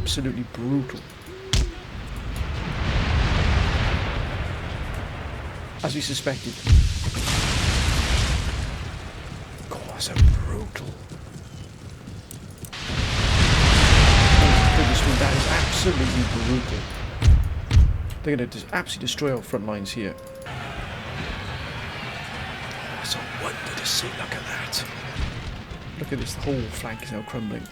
absolutely brutal. As we suspected. God, that's a brutal. Oh goodness me, that is absolutely brutal. They're going to just absolutely destroy our front lines here. Oh, it's a wonder to see. Look at that. Look at this. The whole flank is now crumbling.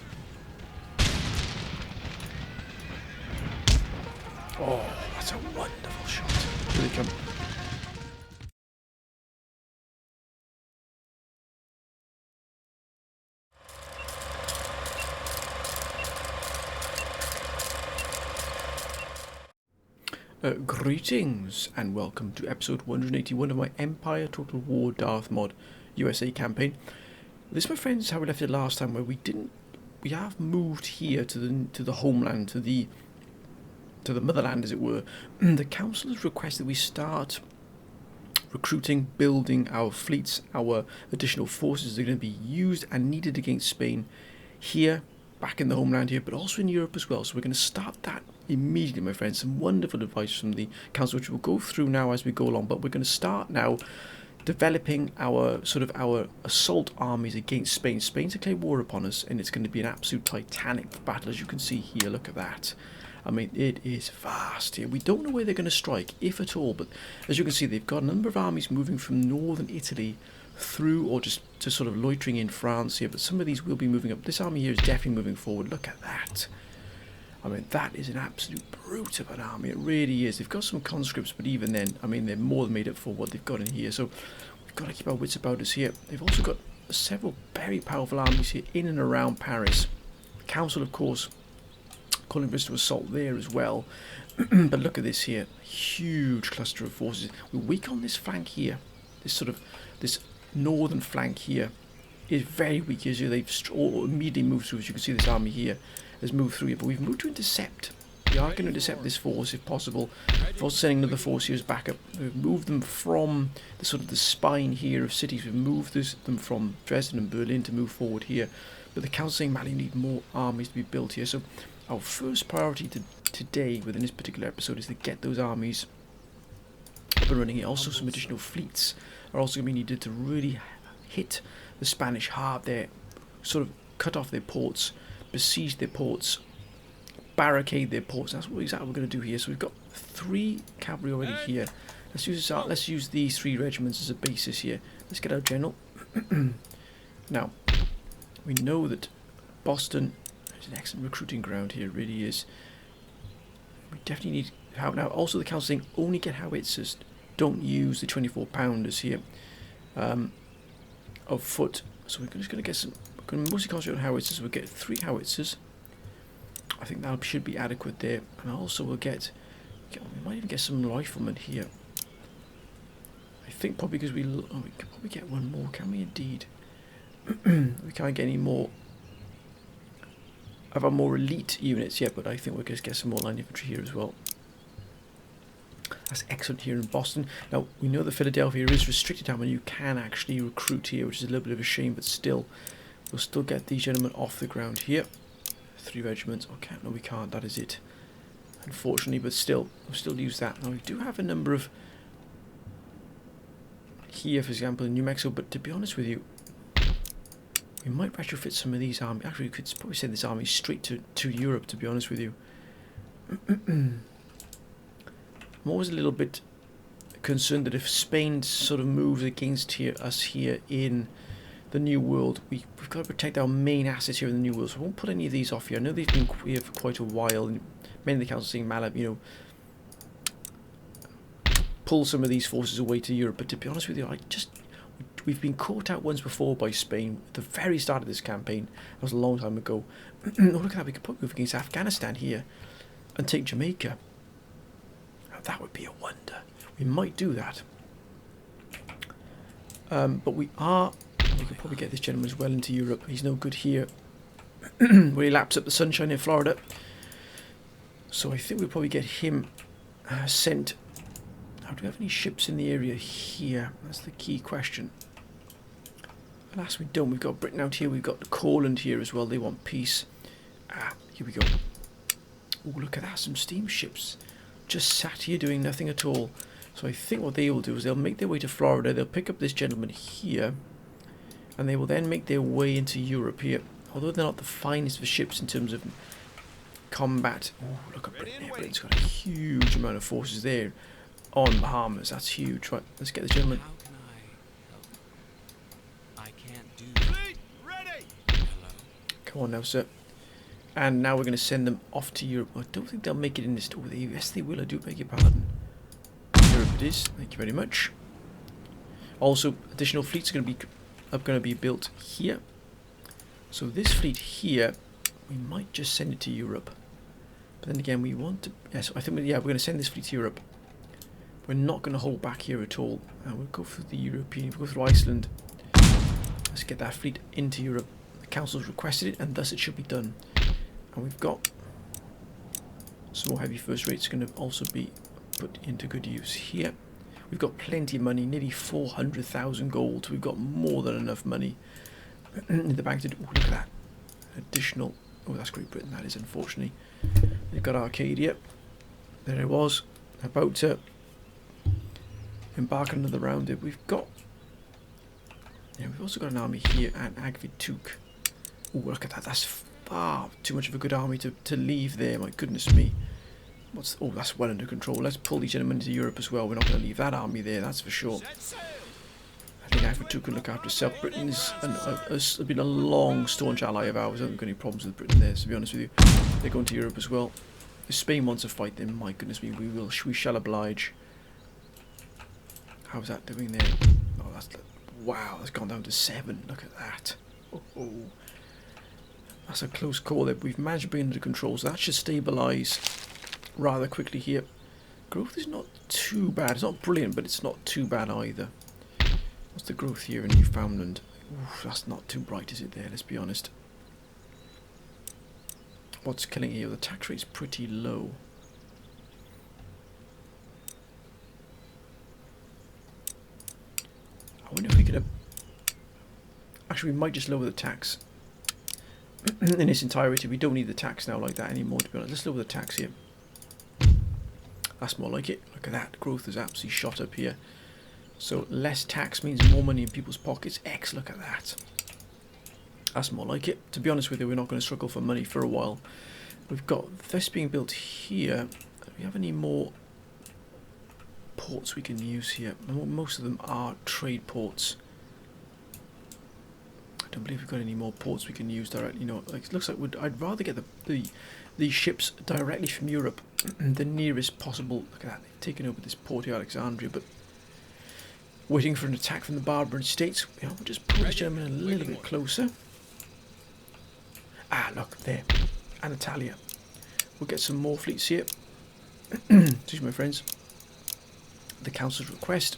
Oh, that's a wonderful shot. Here they come. Greetings and welcome to episode 181 of my Empire Total War Darth Mod USA campaign. This, my friends, is how we left it last time, where we have moved here to the homeland, to the motherland, as it were. The council has requested we start recruiting, building our fleets, our additional forces that are going to be used and needed against Spain here, back in the homeland here, but also in Europe as well. So we're going to start that immediately, my friends. Some wonderful advice from the council, which we'll go through now as we go along, but we're going to start now developing our assault armies against Spain. Spain's declared war upon us, and it's going to be an absolute titanic battle, as you can see here. Look at that. I mean, it is vast here. We don't know where they're going to strike, if at all, but as you can see, they've got a number of armies moving from northern Italy through, or just sort of loitering in France here, but some of these will be moving up. This army here is definitely moving forward. Look at that. I mean, that is an absolute brute of an army. It really is. They've got some conscripts, but even then, I mean, they're more than made up for what they've got in here. So we've got to keep our wits about us here. They've also got several very powerful armies here in and around Paris. The council, of course, calling for us to assault there as well. But look at this here. Huge cluster of forces. We're weak on this flank here. This northern flank here is very weak. As they've immediately moved through. As you can see, this army here has moved through here, but we've moved to intercept. We are going to intercept this force if possible. We're also sending another force here as backup. We've moved them from the spine here of cities. We've moved them from Dresden and Berlin to move forward here. But the council saying, man, you need more armies to be built here. So our first priority today within this particular episode is to get those armies up and running here. Also, some additional fleets are also going to be needed to really hit the Spanish hard there, sort of cut off their ports, besiege their ports, barricade their ports. That's what exactly we're going to do here. So we've got 3 cavalry already here. Let's use these 3 regiments as a basis here. Let's get our general. Now, we know that Boston is an excellent recruiting ground here. It really is. We definitely need help now. Also, the council saying only get howitzers. Don't use the 24-pounders here of foot. So we're just going to get some. We're going to mostly concentrate on howitzers. We'll get 3 howitzers. I think that should be adequate there. And also we might even get some riflemen here. I think probably because we can probably get one more. Can we indeed? We can't get any more of our more elite units yet, but I think we'll just get some more line infantry here as well. That's excellent here in Boston. Now, we know that Philadelphia is restricted time and you can actually recruit here, which is a little bit of a shame, but still, we'll still get these gentlemen off the ground here. 3 regiments. Okay, no, we can't. That is it. Unfortunately, but still, we'll still use that. Now, we do have a number of here, for example, in New Mexico, but to be honest with you, we might retrofit some of these armies. Actually, we could probably send this army straight to Europe, to be honest with you. I'm always a little bit concerned that if Spain sort of moves against us here in the New World, we've got to protect our main assets here in the New World. So I won't put any of these off here. I know they've been here for quite a while, and many of the councils saying, Malab, pull some of these forces away to Europe. But to be honest with you, we've been caught out once before by Spain at the very start of this campaign. That was a long time ago. Oh, look at that. We could probably move against Afghanistan here and take Jamaica. Now, that would be a wonder. We might do that. But we could probably get this gentleman as well into Europe. He's no good here where he laps up the sunshine in Florida. So I think we'll probably get him sent. Now, do we have any ships in the area here? That's the key question. Alas, we don't. We've got Britain out here. We've got Courland here as well. They want peace. Here we go. Oh, look at that, some steamships just sat here doing nothing at all. So I think what they will do is they'll make their way to Florida, they'll pick up this gentleman here, and they will then make their way into Europe here. Although they're not the finest of ships in terms of combat. Oh, look at Britain here. Britain's got a huge amount of forces there on Bahamas. That's huge. Right, let's get the gentleman. How can I help? I can't do. Fleet ready. Hello? Come on now, sir. And now we're going to send them off to Europe. I don't think they'll make it in this. Oh, yes, they will. I do beg your pardon. Europe it is. Thank you very much. Also, additional fleets are going to be built here. So this fleet here, we might just send it to Europe. But then again, we want to. Yes, I think we're going to send this fleet to Europe. We're not going to hold back here at all. We'll go through the European. We'll go through Iceland. Let's get that fleet into Europe. The council's requested it, and thus it should be done. And we've got some more heavy first rates going to also be put into good use here. We've got plenty of money, nearly 400,000 gold. We've got more than enough money in the bank to do. Oh, look at that. Additional. Oh, that's Great Britain, that is, unfortunately. They've got Arcadia. There it was. About to embark on another round. We've got. Yeah, we've also got an army here at Agvituk. Oh, look at that. That's far too much of a good army to leave there. My goodness me. Oh, that's well under control. Let's pull these gentlemen into Europe as well. We're not going to leave that army there, that's for sure. I think Agvituk can look after itself. Britain has been a long, staunch ally of ours. I don't think we've got any problems with Britain there, to be honest with you. They're going to Europe as well. If Spain wants to fight them, my goodness me, we shall oblige. How's that doing there? Oh, wow, that's gone down to 7. Look at that. Oh. That's a close call there. We've managed to bring it under control, so that should stabilise rather quickly here. Growth is not too bad. It's not brilliant, but it's not too bad either. What's the growth here in Newfoundland? Oof, that's not too bright, is it there? Let's be honest. What's killing here? The tax rate's pretty low. I wonder if we could... Actually, we might just lower the tax. In its entirety. We don't need the tax now like that anymore, to be honest. Let's lower the tax here. That's more like it. Look at that. Growth is absolutely shot up here. So less tax means more money in people's pockets. X, look at that. That's more like it. To be honest with you, we're not going to struggle for money for a while. We've got this being built here. Do we have any more ports we can use here? Most of them are trade ports. I don't believe we've got any more ports we can use directly. You know, like, it looks like I'd rather get these ships directly from Europe, the nearest possible. Look at that, they've taken over this port here, Alexandria, but waiting for an attack from the Barbarian States. You know, we'll just pull this gentleman a little bit closer. Ah, look there, Anatolia. We'll get some more fleets here. Excuse me, my friends. The council's request.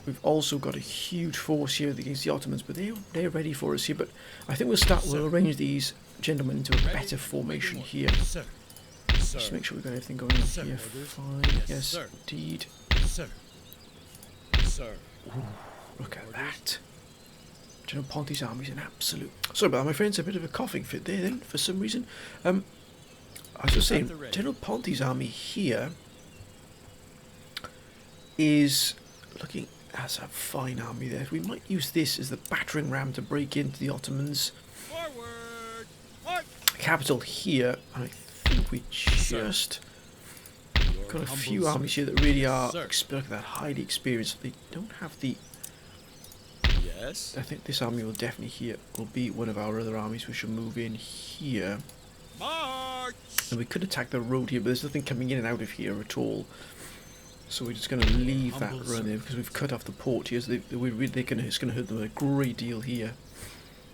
We've also got a huge force here against the Ottomans, but they're ready for us here. But I think we'll arrange these gentlemen into a better formation here. Just make sure we've got everything going on here. Fine, yes, indeed. Ooh, look at that. General Ponte's army's an absolute... Sorry about that, my friends. A bit of a coughing fit there then, for some reason. I was just saying, General Ponte's army here is looking... That's a fine army there. We might use this as the battering ram to break into the Ottomans. Forward. March. Capital here. And I think we just got a few armies here that really are that highly experienced. They don't have the... Yes. I think this army will definitely here will be one of our other armies. We should move in here. March. And we could attack the road here, but there's nothing coming in and out of here at all. So we're just going to leave that run there because we've cut off the port here. So it's going to hurt them a great deal here.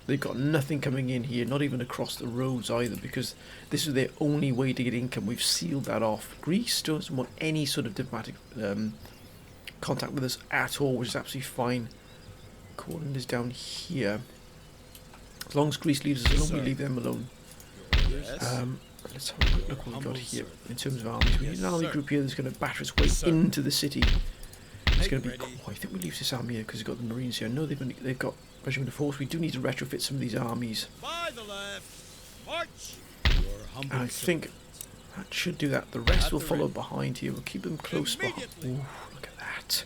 They've got nothing coming in here, not even across the roads either, because this is their only way to get income. We've sealed that off. Greece doesn't want any sort of diplomatic contact with us at all, which is absolutely fine. Courland is down here. As long as Greece leaves us alone, we leave them alone. Yes. Let's have a quick look what we've got here in terms of armies. We need an army group here that's going to batter its way into the city. It's going to be... Oh, I think we leave this army here because we've got the Marines here. I know they've got Regiment of Horse. We do need to retrofit some of these armies. By the left. March. humble I think that should do that. The rest will follow behind here. We'll keep them close behind. Ooh, look at that.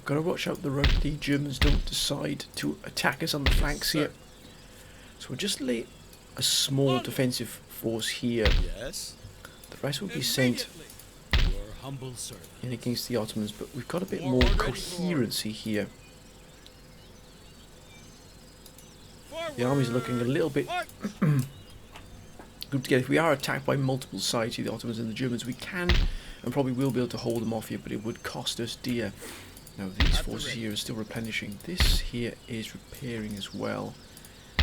Gotta watch out the Germans don't decide to attack us on the flanks here. So we'll just lay a small defensive force here. Yes. The rest will be sent Your humble servant. in against the Ottomans, but we've got a bit Forward, more ready for coherency here. Forward. The army's looking a little bit March. good together. If we are attacked by multiple sides here, the Ottomans and the Germans, we can and probably will be able to hold them off here, but it would cost us dear. Now these forces here are still replenishing. This here is repairing as well.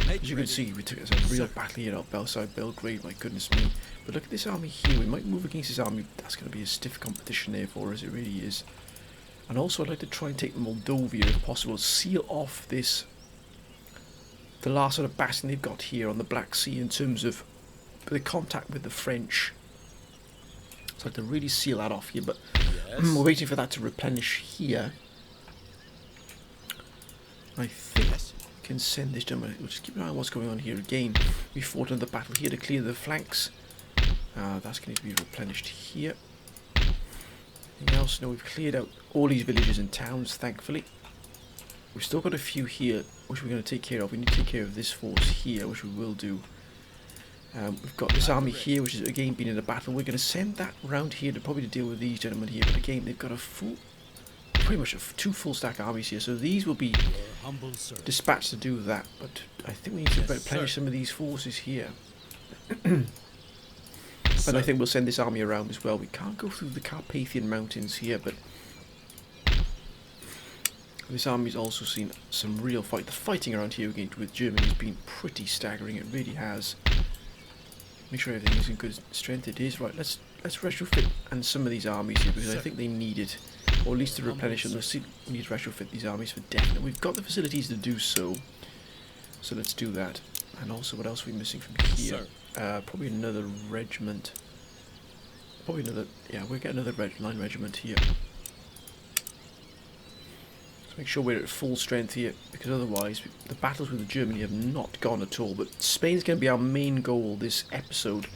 As you can see, we took a real battle here outside Belgrade, my goodness me. But look at this army here. We might move against this army. That's going to be a stiff competition there for us, it really is. And also I'd like to try and take Moldavia if possible. Seal off this, the last sort of bastion they've got here on the Black Sea in terms of the contact with the French. So I'd like to really seal that off here, but Yes. we're waiting for that to replenish here. I think Yes. we can send this gentleman. We'll just keep an eye on what's going on here again. We fought another battle here to clear the flanks. That's going to be replenished here. Anything else? No, we've cleared out all these villages and towns, thankfully. We've still got a few here, which we're going to take care of. We need to take care of this force here, which we will do. We've got this army here, which has again been in a battle. We're going to send that round here to probably to deal with these gentlemen here. But again, they've got a full, pretty much two full stack armies here. So these will be Your humble servant. dispatched to do that. But I think we need to Yes, replenish sir. some of these forces here. Sir. And I think we'll send this army around as well. We can't go through the Carpathian Mountains here, but this army's also seen some real fight. The fighting around here again with Germany has been pretty staggering. It really has. Make sure everything is in good strength. It is. Right, let's retrofit and some of these armies here because I think they need it, or at least to replenish them. Let's see, we need to retrofit these armies for definite. We've got the facilities to do so, so let's do that. And also, what else are we missing from here? Probably another regiment. Probably another. Yeah, we'll get another line regiment here. So make sure we're at full strength here, because otherwise the battles with Germany have not gone at all. But Spain's going to be our main goal this episode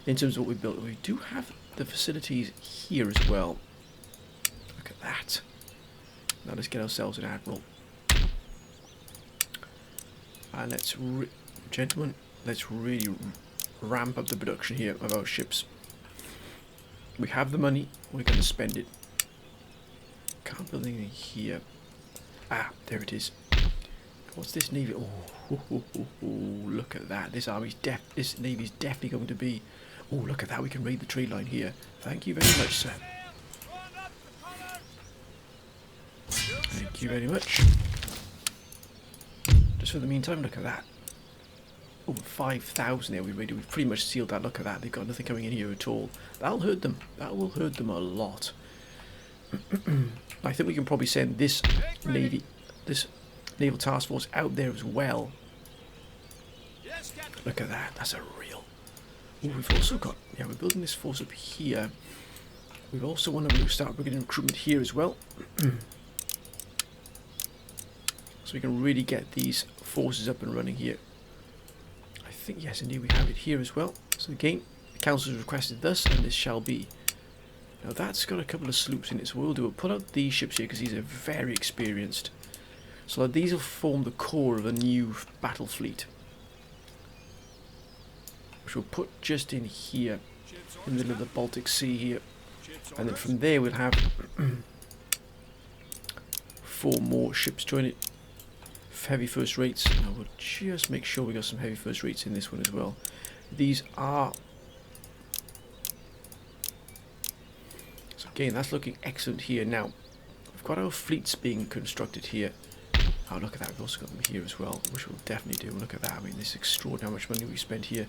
in terms of what we built. We do have the facilities here as well. Look at that. Now let's get ourselves an admiral. And let's, gentlemen, let's really ramp up the production here of our ships. We have the money, we're going to spend it. Can't build anything here. Ah, there it is. What's this navy? Oh, look at that. This navy's definitely going to be. Oh, look at that. We can raid the trade line here. Thank you very much, sir. Thank you very much. Just for the meantime, look at that. Oh, 5,000 there we raided. We've pretty much sealed that. Look at that. They've got nothing coming in here at all. That'll hurt them. That will hurt them a lot. I think we can probably send this naval task force out there as well. Look at that. That's a real. Ooh, we've also got. Yeah, we're building this force up here. We also want to start bringing in recruitment here as well. So we can really get these forces up and running here. I think, yes, indeed, we have it here as well. So again, the council has requested this, and this shall be. Now that's got a couple of sloops in it, so what we'll do, we'll put out these ships here because these are very experienced. So these will form the core of a new battle fleet, which we'll put just in here, in the middle of the Baltic Sea here. And then from there we'll have 4 more ships join it. Heavy first rates. Now we'll just make sure we got some heavy first rates in this one as well. These are. So again, that's looking excellent here. Now we've got our fleets being constructed here. Oh, look at that. We've also got them here as well, which we'll definitely do. Look at that. I mean, this is extraordinary how much money we spent here.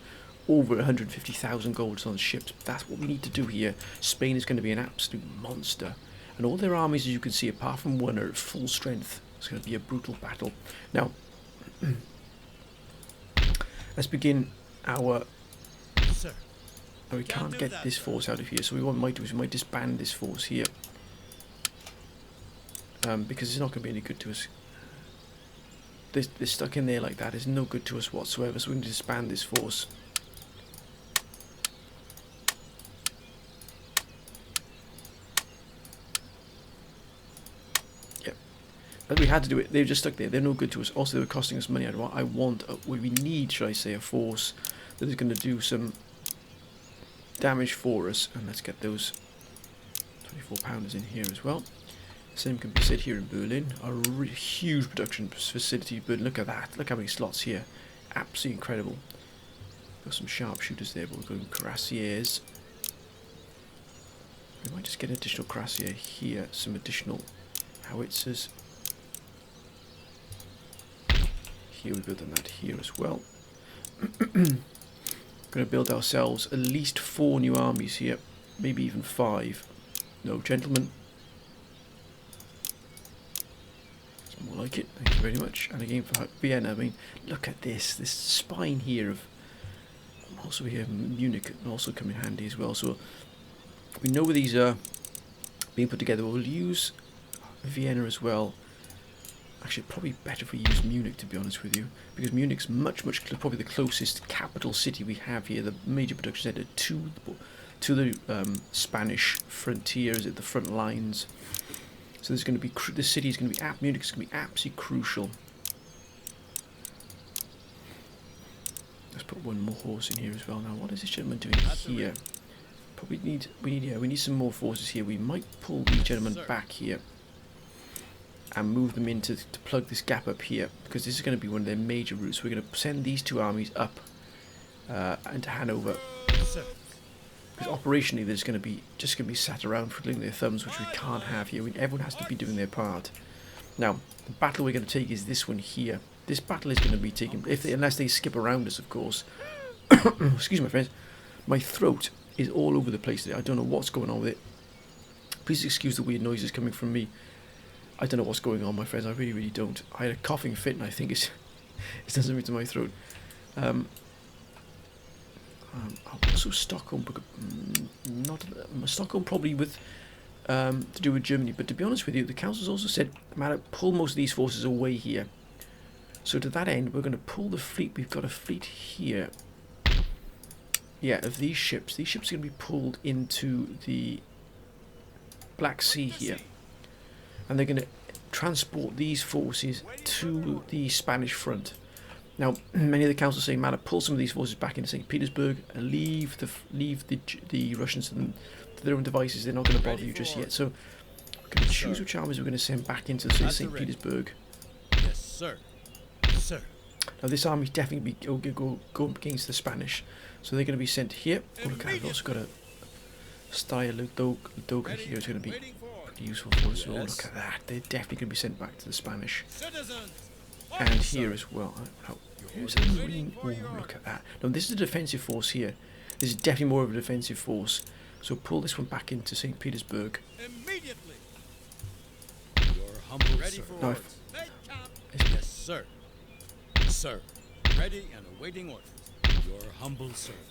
Over 150,000 golds on ships. That's what we need to do here. Spain is going to be an absolute monster. And all their armies, as you can see, apart from one, are at full strength. It's going to be a brutal battle. Now, let's begin our. Sir. Oh, we can't get this force out of here, so what we might do is we might disband this force here, because it's not going to be any good to us. They're stuck in there like that. It's no good to us whatsoever. So we're going to disband this force. But we had to do it. They're just stuck there. They're no good to us. Also, they were costing us money. We need, should I say, a force that is going to do some damage for us. And let's get those 24 pounders in here as well. Same can be said here in Berlin. A really huge production facility. But look at that. Look how many slots here. Absolutely incredible. Got some sharpshooters there, but we're going cuirassiers. We might just get an additional cuirassier here. Some additional howitzers. Here we build on that here as well. Going to build ourselves at least 4 new armies here, maybe even 5. No, gentlemen. It's more like it. Thank you very much. And again for Vienna. I mean, look at this spine here of. Also here Munich can also come in handy as well. So we know where these are being put together. We'll use Vienna as well. Actually, probably better if we use Munich, to be honest with you, because Munich's probably the closest capital city we have here, the major production center to the Spanish frontiers at the front lines. So there's going to be the city is going to be Munich is going to be absolutely crucial. Let's put one more horse in here as well. Now, what is this gentleman doing here? Probably we need some more forces here. We might pull these gentlemen back here and move them in to plug this gap up here, because this is going to be one of their major routes. We're going to send these 2 armies up into Hanover, because operationally there's going to be sat around twiddling their thumbs, which we can't have here. Everyone has to be doing their part. Now, the battle we're going to take is this one here. This battle is going to be taken unless they skip around us, of course. Excuse me, friends. My throat is all over the place today. I don't know what's going on with it. Please excuse the weird noises coming from me. I don't know what's going on, my friends. I really, really don't. I had a coughing fit, and I think it's done something to my throat. Also Stockholm, Stockholm probably with to do with Germany. But to be honest with you, the council's also said, "Man, pull most of these forces away here." So to that end, we're going to pull the fleet. We've got a fleet here. Yeah, of these ships. These ships are going to be pulled into the Black Sea here. And they're going to transport these forces to the Spanish front. Now, many of the councils say, "Man, pull some of these forces back into St. Petersburg and leave the Russians to their own devices. They're not going to bother you just yet." So we're going to choose which armies we're going to send back into St. Petersburg. Yes, sir. Sir. Now, this army is definitely go against the Spanish, so they're going to be sent here. Oh, look, I've also got a style Doga here. Is going to be pretty useful for us. Oh, look at that! They're definitely going to be sent back to the Spanish. And here as well. Now, here's a marine. Oh, look at that! Now, this is a defensive force here. This is definitely more of a defensive force. So pull this one back into St. Petersburg. Immediately. Your humble ready for now, orders. Yes, sir. Sir, ready and awaiting orders. Your humble servant.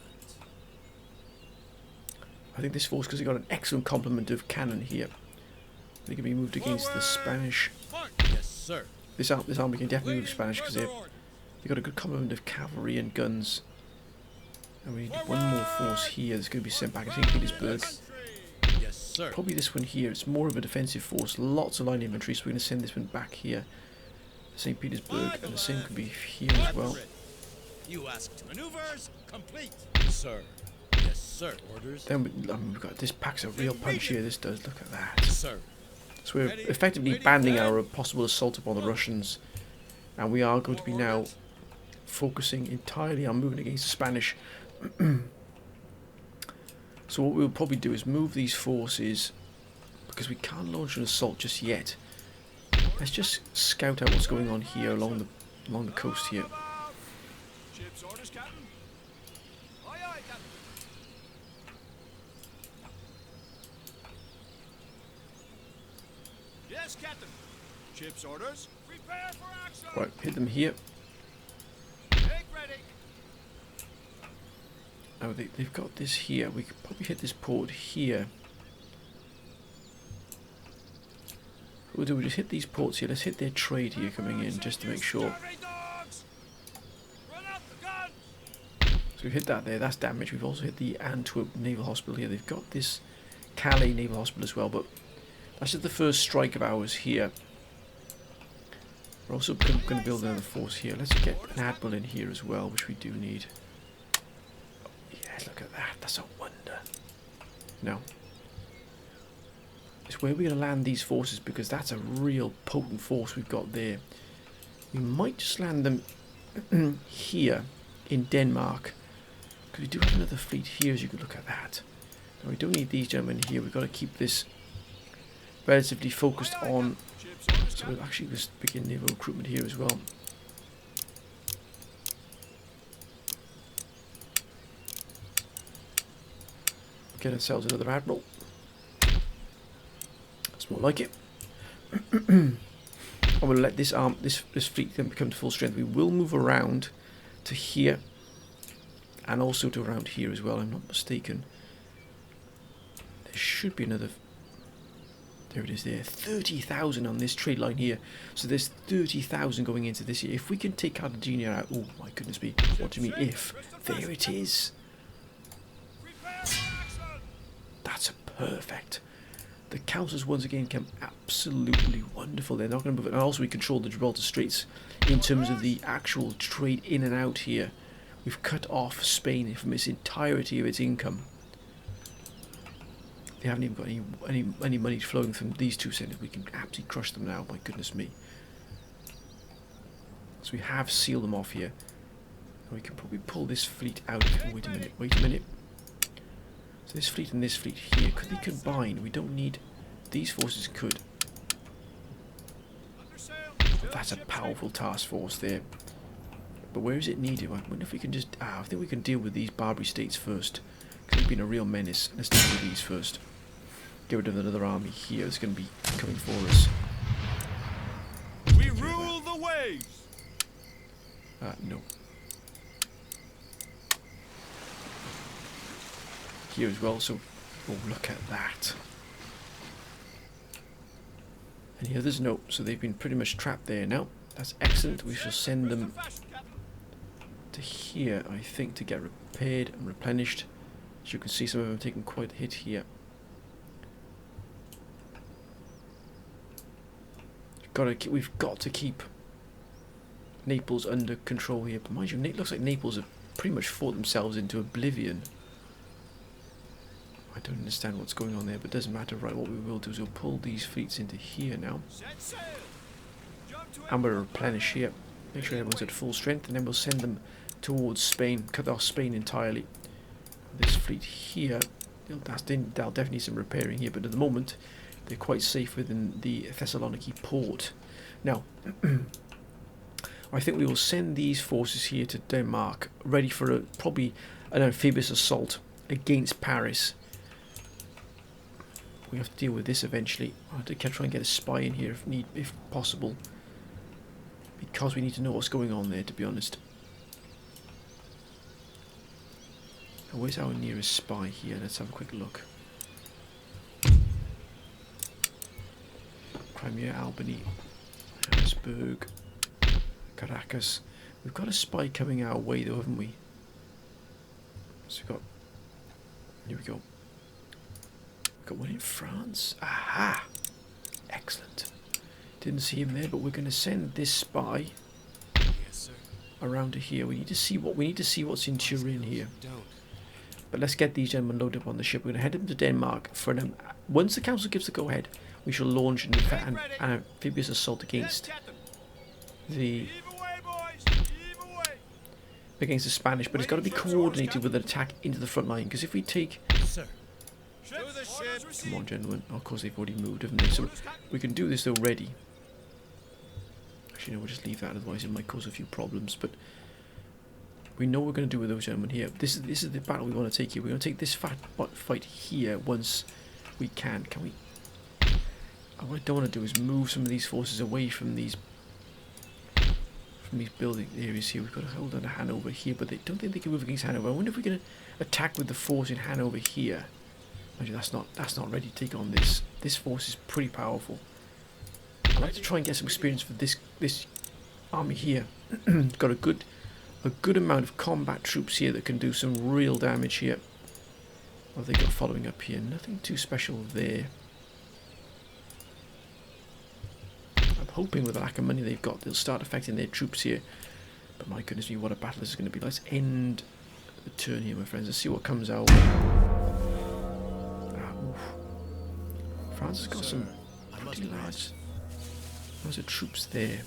I think this force, because they got an excellent complement of cannon here, they can be moved against the Spanish. Yes, sir. This army can definitely move Spanish because they've got a good complement of cavalry and guns. And we need one more force here that's going to be sent back to St. Petersburg. Yes, sir. Probably this one here. It's more of a defensive force. Lots of line infantry, so we're going to send this one back here. St. Petersburg, and the same could be here as well. You asked. Maneuvers complete, sir. Yes, sir. Orders. Then we've got this packs a real punch here. This does. Look at that. Sir. So we're effectively banding our possible assault upon the Russians, and we are going to be now focusing entirely on moving against the Spanish. So what we'll probably do is move these forces, because we can't launch an assault just yet. Let's just scout out what's going on here along the coast here. Ship's orders, Captain. Aye, aye, Captain. Yes, Captain. Ship's orders. Prepare for action. Right, hit them here. Make ready. Oh, they've got this here. We could probably hit this port here. We'll do. We just hit these ports here. Let's hit their trade here coming in, just to make sure. So we've hit that there. That's damage. We've also hit the Antwerp Naval Hospital here. They've got this Calais Naval Hospital as well, but that's just the first strike of ours here. We're also going to build another force here. Let's get an admiral in here as well, which we do need. Yeah, look at that. That's a wonder. No. It's where we're going to land these forces, because that's a real potent force we've got there. We might just land them here in Denmark, because we do have another fleet here, as you can look at that. Now, we don't need these gentlemen here. We've got to keep this relatively focused on. So we'll actually just begin naval recruitment here as well. Get ourselves another admiral. That's more like it. I'm going to let this this fleet then become to full strength. We will move around to here, and also to around here as well. I'm not mistaken. There should be another. There it is there. 30,000 on this trade line here. So there's 30,000 going into this year. If we can take Cartagena out. Oh my goodness me. What do you mean if? There it is. That's perfect. The councils once again come absolutely wonderful. They're not going to move it. And also we control the Gibraltar Straits in terms of the actual trade in and out here. We've cut off Spain from its entirety of its income. They haven't even got any money flowing from these two centres. We can absolutely crush them now. My goodness me. So we have sealed them off here. And we can probably pull this fleet out. Wait a minute. Wait a minute. So this fleet and this fleet here, could they combine? We don't need. These forces could. Oh, that's a powerful task force there. But where is it needed? I wonder if we can just. I think we can deal with these Barbary states first, because they've been a real menace. Let's deal with these first. Get rid of another army here that's going to be coming for us. We rule the waves. No. Here as well. So, oh, look at that. And here there's no. So they've been pretty much trapped there now. That's excellent. We shall send them to here, I think, to get repaired and replenished. As you can see, some of them have taken quite a hit here. We've got to keep Naples under control here. But mind you, it looks like Naples have pretty much fought themselves into oblivion. I don't understand what's going on there, but it doesn't matter. Right, what we will do is we'll pull these fleets into here now. And we'll replenish here. Make sure everyone's at full strength, and then we'll send them towards Spain. Cut off Spain entirely. This fleet here, they'll definitely need some repairing here, but at the moment they're quite safe within the Thessaloniki port. Now, I think we will send these forces here to Denmark, ready for probably an amphibious assault against Paris. We have to deal with this eventually. I have to try and get a spy in here if possible, because we need to know what's going on there, to be honest. Now, where's our nearest spy here? Let's have a quick look. Crimea, Albany, Harrisburg, Caracas. We've got a spy coming our way though, haven't we? So we've got. Here we go. We've got one in France. Aha! Excellent. Didn't see him there, but we're going to send this spy around to here. We need to see what's in Turin here. But let's get these gentlemen loaded up on the ship. We're going to head them to Denmark for them. Once the council gives the go-ahead, we shall launch an amphibious assault against the Spanish. But it's got to be coordinated with an attack into the front line. Because if we take, come on, gentlemen. Oh, of course they've already moved, haven't they? So we can do this already. Actually, no, we'll just leave that. Otherwise, it might cause a few problems. But we know what we're going to do with those gentlemen here. This is the battle we want to take here. We're going to take this fight here once we can. Can we? What I don't want to do is move some of these forces away from these building areas here. We've got to hold on to Hanover here, but they don't think they can move against Hanover. I wonder if we're going to attack with the force in Hanover here. Actually, that's not ready to take on this. This force is pretty powerful. I'd like to try and get some experience for this army here. Got a good amount of combat troops here that can do some real damage here. What have they got following up here? Nothing too special there. hoping with the lack of money they've got, they'll start affecting their troops here. But my goodness me, what a battle this is going to be. Let's end the turn here, my friends. Let's see what comes out. France has got some pretty large. Those are troops there.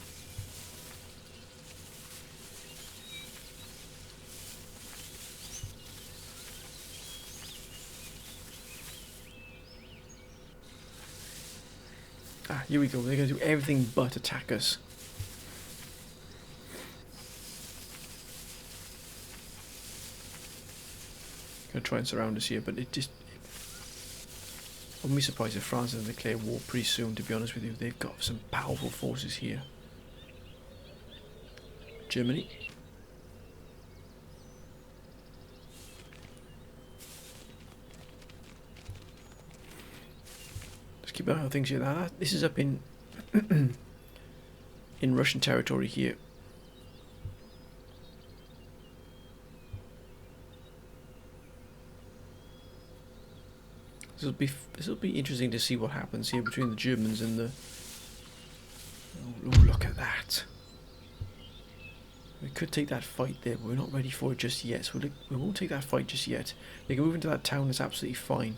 Ah, here we go. They're going to do everything but attack us. Going to try and surround us here, but it just... I wouldn't be surprised if France doesn't declare war pretty soon, to be honest with you. They've got some powerful forces here. Germany. Keep an eye on things here. Now, this is up in in Russian territory here. This will be interesting to see what happens here between the Germans and the. Oh, look at that! We could take that fight there, but we're not ready for it just yet. So we won't take that fight just yet. They can move into that town. That's absolutely fine.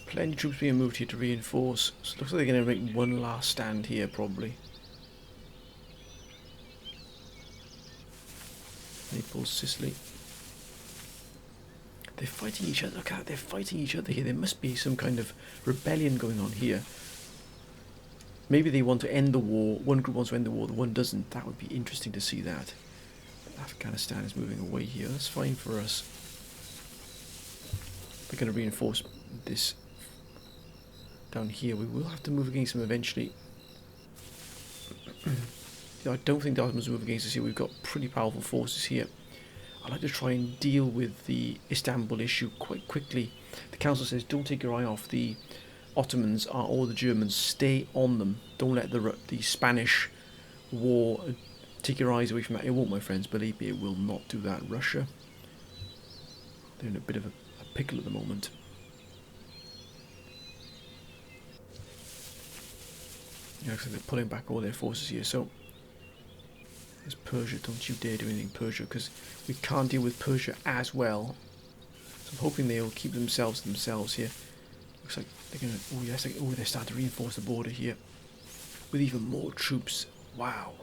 Plenty of troops being moved here to reinforce. So it looks like they're going to make one last stand here, probably. Naples, Sicily. They're fighting each other. Look at that, they're fighting each other here. There must be some kind of rebellion going on here. Maybe they want to end the war. One group wants to end the war, the one doesn't. That would be interesting to see that. Afghanistan is moving away here. That's fine for us. They're going to reinforce this down here. We will have to move against them eventually. I don't think the Ottomans move against us here. We've got pretty powerful forces here. I'd like to try and deal with the Istanbul issue quite quickly. The council says don't take your eye off the Ottomans or the Germans. Stay on them. Don't let the Spanish war take your eyes away from that. It won't, my friends. Believe me, it will not do that. Russia, they're in a bit of a pickle at the moment. Yeah, so they're pulling back all their forces here. So there's Persia. Don't you dare do anything, Persia, because we can't deal with Persia as well. So I'm hoping they'll keep themselves here. Looks like they're gonna. Oh yes, they're starting to reinforce the border here with even more troops. Wow.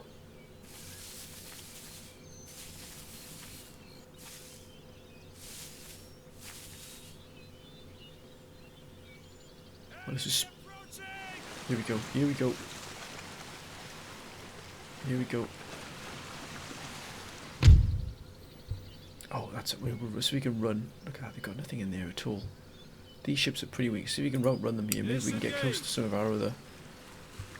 Well, this is. Here we go. Here we go. Here we go. Oh, that's it. So we can run. Look at that. They've got nothing in there at all. These ships are pretty weak. See if we can outrun them here. Maybe we can get close to some of our other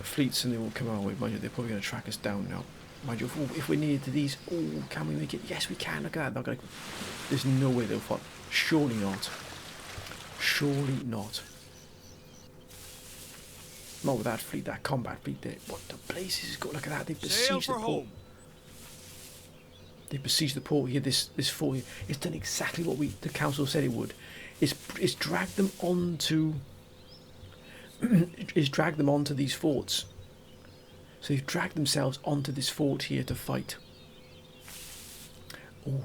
fleets and they won't come our way. Mind you, they're probably going to track us down now. Mind you, if we're near to these... Oh, can we make it? Yes, we can. Look at that. There's no way they'll fight. Surely not. Surely not. Not with that fleet, that combat fleet there. What the blazes has got? Look at that. They besieged the port. They besieged the port here. This fort here. It's done exactly what the council said it would. It's dragged them onto. It's dragged them onto these forts. So they've dragged themselves onto this fort here to fight. Oh.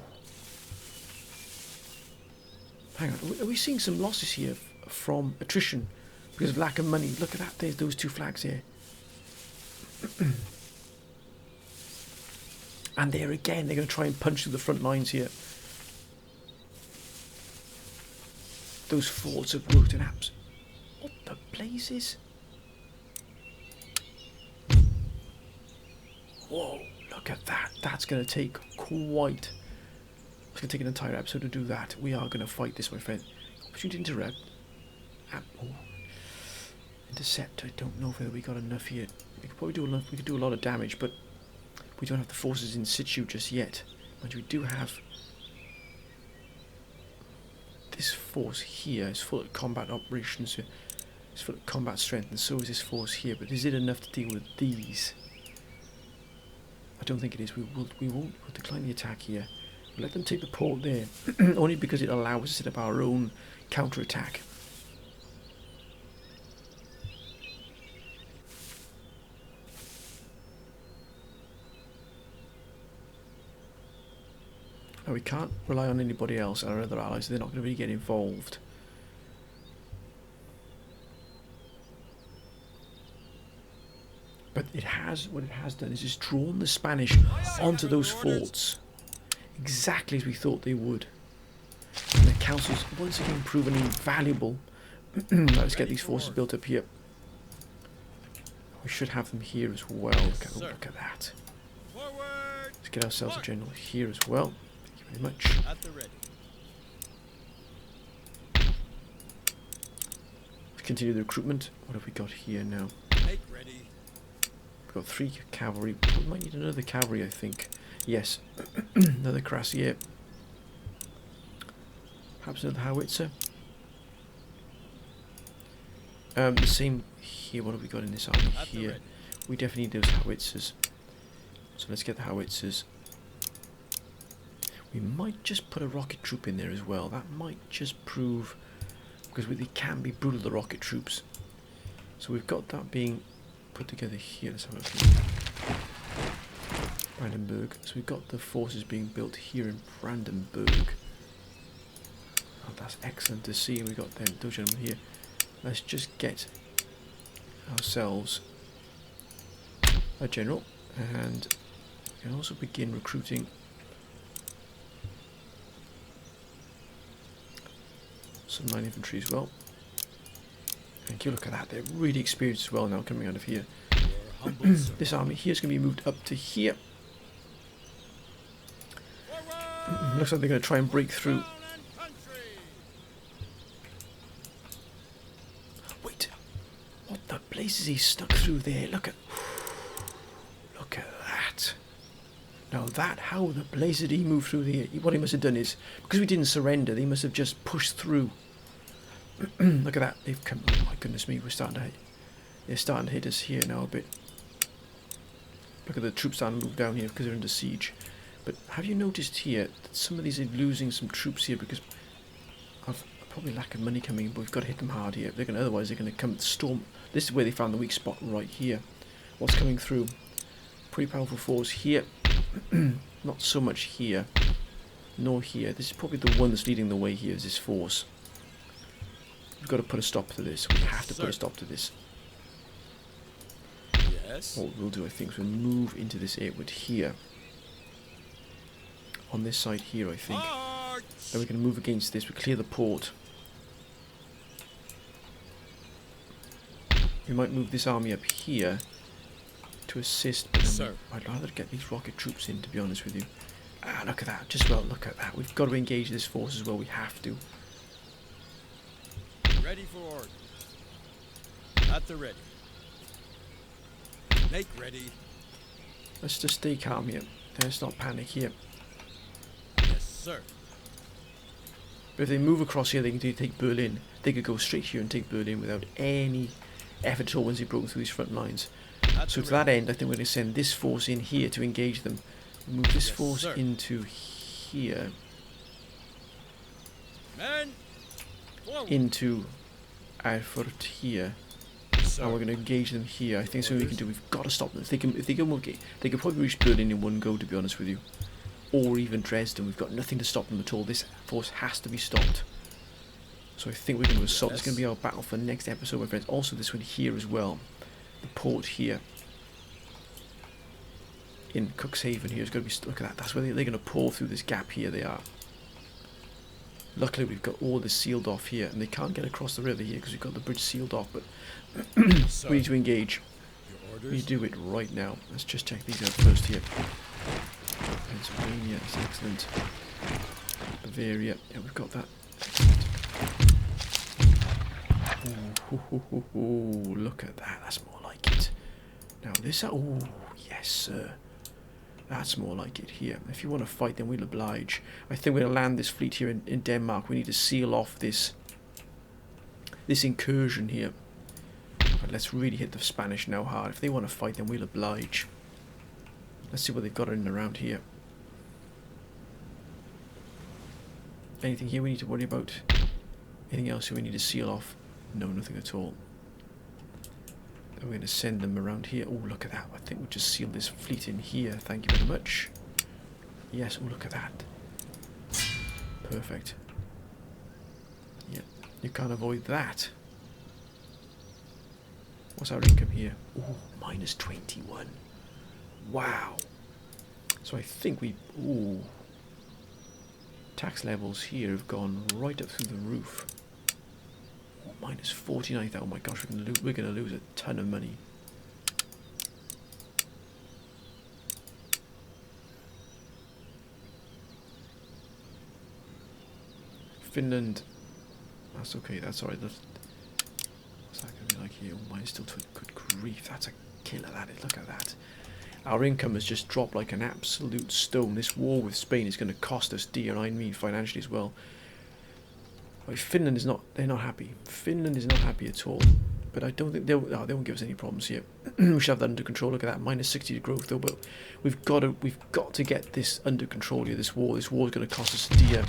Hang on. Are we seeing some losses here from attrition? Because of lack of money. Look at that. There's those two flags here. And there again, they're going to try and punch through the front lines here. Those forts have worked in apps. What the blazes? Whoa, look at that. That's going to take quite... It's going to take an entire episode to do that. We are going to fight this, my friend. Opportunity to interrupt. Oh. Intercept. I don't know whether we got enough here. We could probably do enough. We could do a lot of damage, but we don't have the forces in situ just yet. But we do have this force here. It's full of combat operations here. It's full of combat strength, and so is this force here. But is it enough to deal with these? I don't think it is. We'll decline the attack here. We'll let them take the port there, only because it allows us to set up our own counter-attack. Now we can't rely on anybody else, our other allies, so they're not going to really get involved. But it has, what it has done is it's drawn the Spanish onto those forts, exactly as we thought they would. And the council's once again proven invaluable. Let's get these forces built up here. We should have them here as well. Look at that. Let's get ourselves a general here as well. Thank you very much. At the ready. Let's continue the recruitment. What have we got here now? Make ready. We've got 3 cavalry. We might need another cavalry, I think. Yes, another cuirassier. Perhaps another howitzer. The same here. What have we got in this army here? We definitely need those howitzers. So let's get the howitzers. We might just put a rocket troop in there as well. That might just prove, because they can be brutal, the rocket troops. So we've got that being put together here. Let's have a look. Brandenburg. So we've got the forces being built here in Brandenburg. Oh, that's excellent to see. We've got them, those gentlemen here. Let's just get ourselves a general, and we can also begin recruiting some line infantry as well. Thank you. Look at that. They're really experienced as well now coming out of here. This army here is going to be moved up to here. Looks like they're going to try and break through. Wait, what the blazes he stuck through there? Look at that. Now that, how the blazes did he move through there? What he must have done is, because we didn't surrender, they must have just pushed through. Look at that. They've come. Oh my goodness me, they're starting to hit us here now a bit. Look at the troops starting to move down here because they're under siege. But have you noticed here that some of these are losing some troops here because of probably lack of money coming in, but we've got to hit them hard here. Otherwise they're going to come storm. This is where they found the weak spot right here. What's coming through? Pretty powerful force here. Not so much here, nor here. This is probably the one that's leading the way here, is this force. We've got to put a stop to this. We have to put a stop to this. Yes. What we'll do, I think, is we'll move into this area here. On this side here, I think. Then we're going to move against this. We clear the port. We might move this army up here to assist. But then I'd rather get these rocket troops in, to be honest with you. Ah, look at that. Just well, look at that. We've got to engage this force as well. We have to. Ready for order. At the ready. Make ready. Let's just stay calm here. Let's not panic here. Yes, sir. But if they move across here, they can take Berlin. They could go straight here and take Berlin without any effort at all once they broke through these front lines. So to that end, I think we're going to send this force in here to engage them. Move this force into here. Men, into Erfurt here. And we're going to engage them here. I think that's what we can do. We've got to stop them. If they can they could probably reach Berlin in one go, to be honest with you. Or even Dresden. We've got nothing to stop them at all. This force has to be stopped. So I think we're going to assault. It's going to be our battle for the next episode, my friends. Also this one here as well. The port here. In Cuxhaven here is going to be... Look at that. That's where they're going to pour through this gap here. They are. Luckily we've got all this sealed off here. And they can't get across the river here because we've got the bridge sealed off. But we need to engage. We do it right now. Let's just check these out first here. Pennsylvania is excellent. Bavaria, yeah, we've got that. Ooh, look at that. That's more like it. Now this, oh yes, sir. That's more like it here. If you want to fight, then we'll oblige. I think we're going to land this fleet here in Denmark. We need to seal off this incursion here. But let's really hit the Spanish now hard. If they want to fight, then we'll oblige. Let's see what they've got in and around here. Anything here we need to worry about? Anything else we need to seal off? No, nothing at all. Then we're going to send them around here. Oh, look at that. I think we'll just seal this fleet in here. Thank you very much. Yes, oh, look at that. Perfect. Yep, you can't avoid that. What's our income here? Ooh, minus 21. Wow. So I think we... Ooh. Tax levels here have gone right up through the roof. Oh, minus 49,000. Oh my gosh, we're gonna lose a ton of money. Finland. That's okay, that's alright. What's that going to be like here? Oh, mine's still 20. Good grief, that's a killer, that is. Look at that. Our income has just dropped like an absolute stone. This war with Spain is going to cost us dear, I mean financially as well. Like, Finland is not, they're not happy. Finland is not happy at all. But I don't think they won't give us any problems here. We should have that under control. Look at that, minus 60 to growth though. But we've got to get this under control here. This war is going to cost us dear.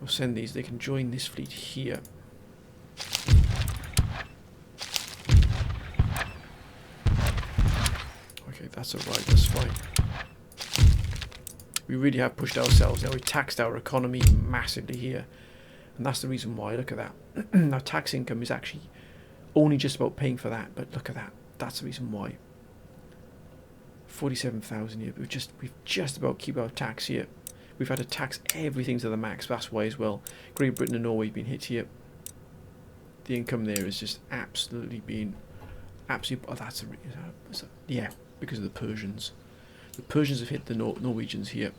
We'll send these, they can join this fleet here. Okay, that's alright, that's fine. We really have pushed ourselves now. We've taxed our economy massively here. And that's the reason why, look at that. Our tax income is actually only just about paying for that, but look at that. That's the reason why. 47,000 here, we've just about keep our tax here. We've had to tax everything to the max. That's why as well. Great Britain and Norway have been hit here. The income there has just absolutely been absolutely. Oh, yeah, because of the Persians. The Persians have hit the Norwegians here.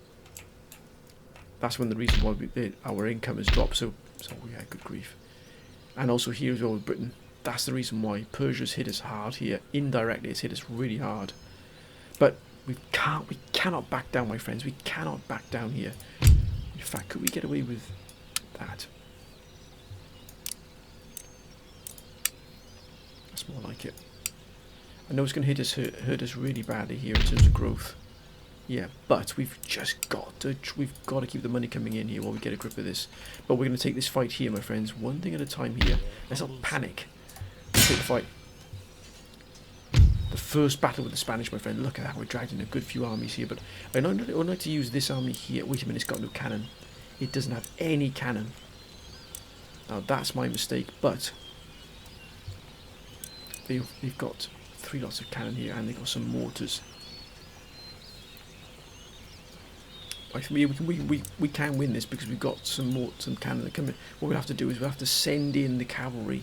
That's one of the reasons why our income has dropped. So yeah, good grief. And also here as well with Britain. That's the reason why Persia's hit us hard here. Indirectly, it's hit us really hard. But we cannot back down, my friends. We cannot back down here. In fact, could we get away with that? That's more like it. I know it's going to hurt us really badly here in terms of growth. Yeah, but we've got to keep the money coming in here while we get a grip of this. But we're going to take this fight here, my friends, one thing at a time here. Let's not panic. Let's take the fight. The first battle with the Spanish, my friend. Look at that. We're dragged in a good few armies here. But I'd like to use this army here. Wait a minute, it's got no cannon. It doesn't have any cannon. Now that's my mistake. But they've got 3 lots of cannon here, and they've got some mortars. I think we can win this because we've got some cannon that come in. What we'll have to do is we'll have to send in the cavalry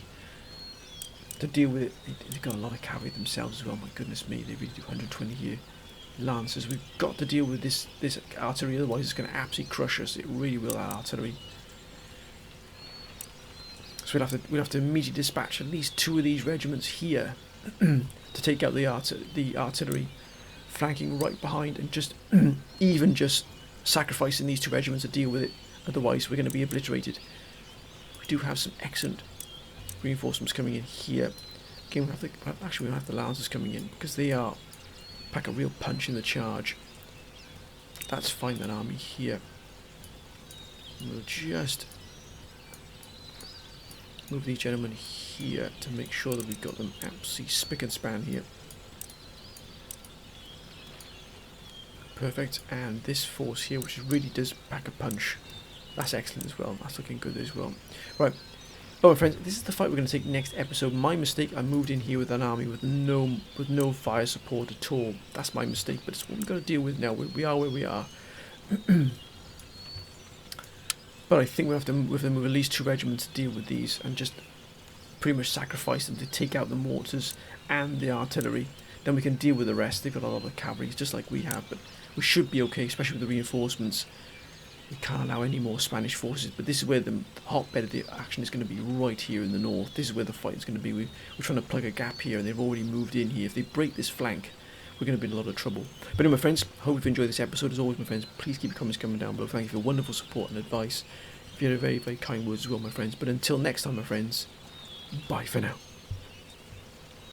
to deal with it. They've got a lot of cavalry themselves as well. My goodness me, they really do 120 here. Lancers, we've got to deal with this artillery, otherwise it's going to absolutely crush us. It really will, that artillery. So we'll have to immediately dispatch at least 2 of these regiments here to take out the artillery, flanking right behind, and just even just sacrificing these 2 regiments to deal with it. Otherwise, we're going to be obliterated. We do have some excellent reinforcements coming in here. Again, we don't have the Lancers coming in because they pack a real punch in the charge. That's fine. That army here. We'll just move these gentlemen here to make sure that we've got them absolutely spick and span here. Perfect. And this force here, which really does pack a punch. That's excellent as well. That's looking good as well. Right. Oh, my friends, this is the fight we're going to take next episode. My mistake, I moved in here with an army with no fire support at all. That's my mistake, but it's what we've got to deal with now. We are where we are. But I think we have to move at least 2 regiments to deal with these and just pretty much sacrifice them to take out the mortars and the artillery. Then we can deal with the rest. They've got a lot of cavalry, just like we have, but we should be okay, especially with the reinforcements. We can't allow any more Spanish forces, but this is where the hotbed of the action is going to be, right here in the north. This is where the fight is going to be. We're trying to plug a gap here, and they've already moved in here. If they break this flank, we're going to be in a lot of trouble. But anyway, my friends, hope you've enjoyed this episode. As always, my friends, please keep your comments coming down below. Thank you for your wonderful support and advice. If you had very, very kind words as well, my friends. But until next time, my friends, bye for now.